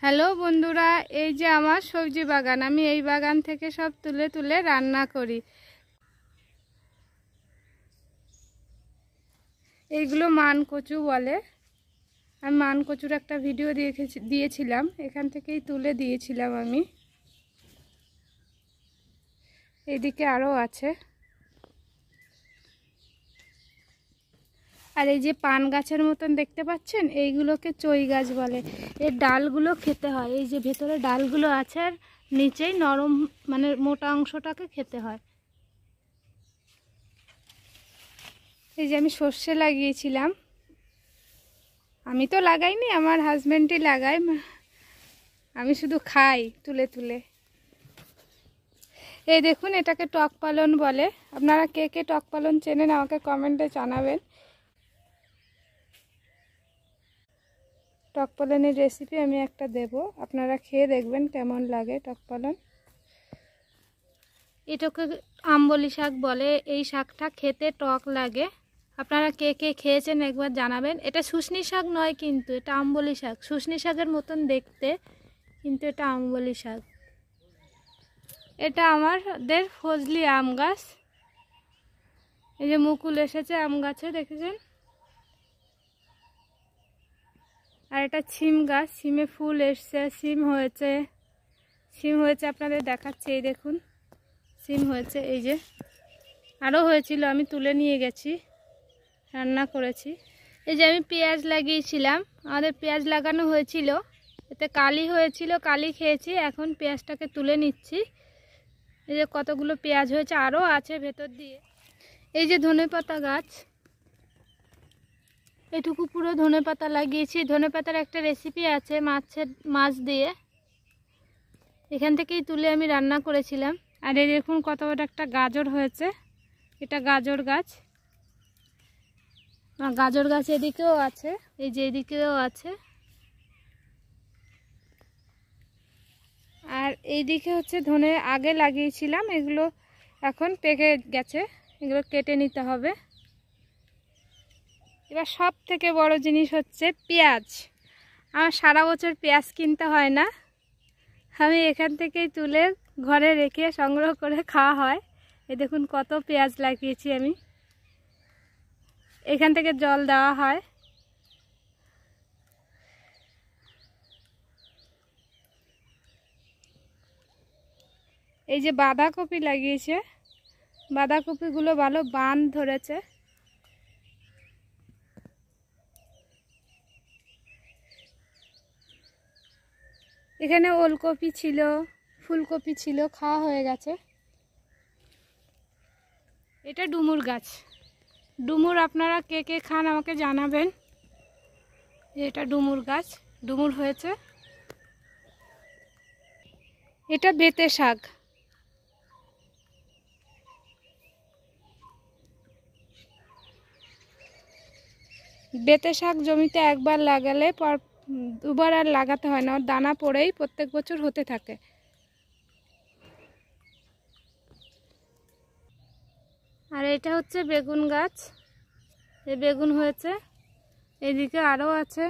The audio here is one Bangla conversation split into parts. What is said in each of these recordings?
হ্যালো বন্ধুরা, এই যে আমার সবজি বাগান। আমি এই বাগান থেকে সব তুলে তুলে রান্না করি। এইগুলো মান কচু বলে। আমি মান কচুর একটা ভিডিও দিয়েছিলাম, এখান থেকেই তুলে দিয়েছিলাম আমি। এইদিকে আরও আছে। আর এই যে পান গাছের মতন দেখতে পাচ্ছেন, এইগুলোকে চই গাছ বলে। এর ডালগুলো খেতে হয়। এই যে ভেতরে ডালগুলো আছে আর নিচেই নরম মানে মোটা অংশটাকে খেতে হয়। এই যে আমি সর্ষে লাগিয়েছিলাম। আমি তো লাগাইনি, আমার হাজব্যান্ডই লাগায়, আমি শুধু খাই তুলে তুলে। এই দেখুন, এটাকে টক পালন বলে। আপনারা কে কে টক পালন চেনেন আমাকে কমেন্টে জানাবেন। টক পালনের রেসিপি আমি একটা দেব, আপনারা খেয়ে দেখবেন কেমন লাগে টক পালন। এটাকে আমবলি শাক বলে। এই শাকটা খেতে টক লাগে। আপনারা কে কে খেয়েছেন একবার জানাবেন। এটা শুশনি শাক নয়, কিন্তু এটা আমবলি শাক। শুশনি শাকের মতন দেখতে, কিন্তু এটা আমবলি শাক। এটা আমাদের ফজলি আম গাছ। এই যে মুকুল এসেছে আম গাছে, দেখেছেন। আর এটা সিম গাছ, সিমে ফুল এসছে, সিম হয়েছে আপনাদের দেখাচ্ছে। এই দেখুন, সিম হয়েছে। এই যে আরও হয়েছিল, আমি তুলে নিয়ে গেছি, রান্না করেছি। এই যে আমি পেঁয়াজ লাগিয়েছিলাম, আমাদের পেঁয়াজ লাগানো হয়েছিল, এতে কালি হয়েছিল, কালি খেয়েছি। এখন পেঁয়াজটাকে তুলে নিচ্ছি। এই যে কতগুলো পেঁয়াজ হয়েছে, আরও আছে ভেতর দিয়ে। এই যে ধনেপাতা গাছ, এটুকু পুরো ধনেপাতা লাগিয়েছি। ধনেপাতার একটা রেসিপি আছে মাছ দিয়ে, এখান থেকেই তুলে আমি রান্না করেছিলাম। আর এই দেখুন কত বড় একটা গাজর হয়েছে, এটা গাজর গাছ। গাজর গাছ এদিকেও আছে, এই যে এদিকেও আছে। আর এইদিকে হচ্ছে ধনে আগে লাগিয়েছিলাম, এগুলো এখন পেকে গেছে, এগুলো কেটে নিতে হবে। এবার সব থেকে বড় জিনিস হচ্ছে পেঁয়াজ। আমার সারা বছর পেঁয়াজ কিনতে হয় না, আমি এখান থেকেই তুলে ঘরে রেখে সংগ্রহ করে খাওয়া হয়। এই দেখুন কত পেঁয়াজ লাগিয়েছি আমি, এখান থেকে জল দেওয়া হয়। এই যে বাঁধাকপি লাগিয়েছে, বাঁধাকপিগুলো ভালো বান ধরেছে। এখানে ওলকপি ছিল, ফুলকপি ছিল, খাওয়া হয়ে গেছে। এটা ডুমুর গাছ। ডুমুর আপনারা কে কে খান আমাকে জানাবেন। এটা ডুমুর গাছ, ডুমুর হয়েছে। এটা বেতে শাক। বেতে শাক জমিতে একবার লাগালে দুবার আর লাগাতে হয় না, দানা পড়েই প্রত্যেক বছর হতে থাকে। আর এটা হচ্ছে বেগুন গাছ, এই বেগুন হয়েছে। এদিকে আরও আছে,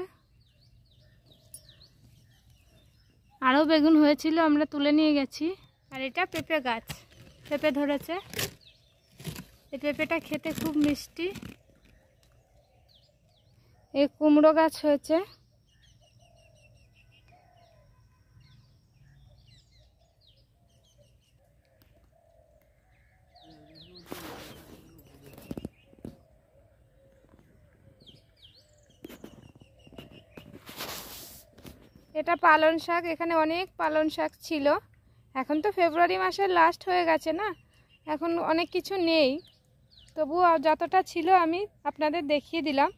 আরও বেগুন হয়েছিল, আমরা তুলে নিয়ে গেছি। আর এটা পেঁপে গাছ, পেঁপে ধরেছে। এই পেঁপেটা খেতে খুব মিষ্টি। এই কুমড়ো গাছ হয়েছে। এটা পালং শাক, এখানে অনেক পালং শাক ছিল। এখন তো ফেব্রুয়ারি মাসের লাস্ট হয়ে গেছে না, এখন অনেক কিছু নেই, তবুও যতটা ছিল আমি আপনাদের দেখিয়ে দিলাম।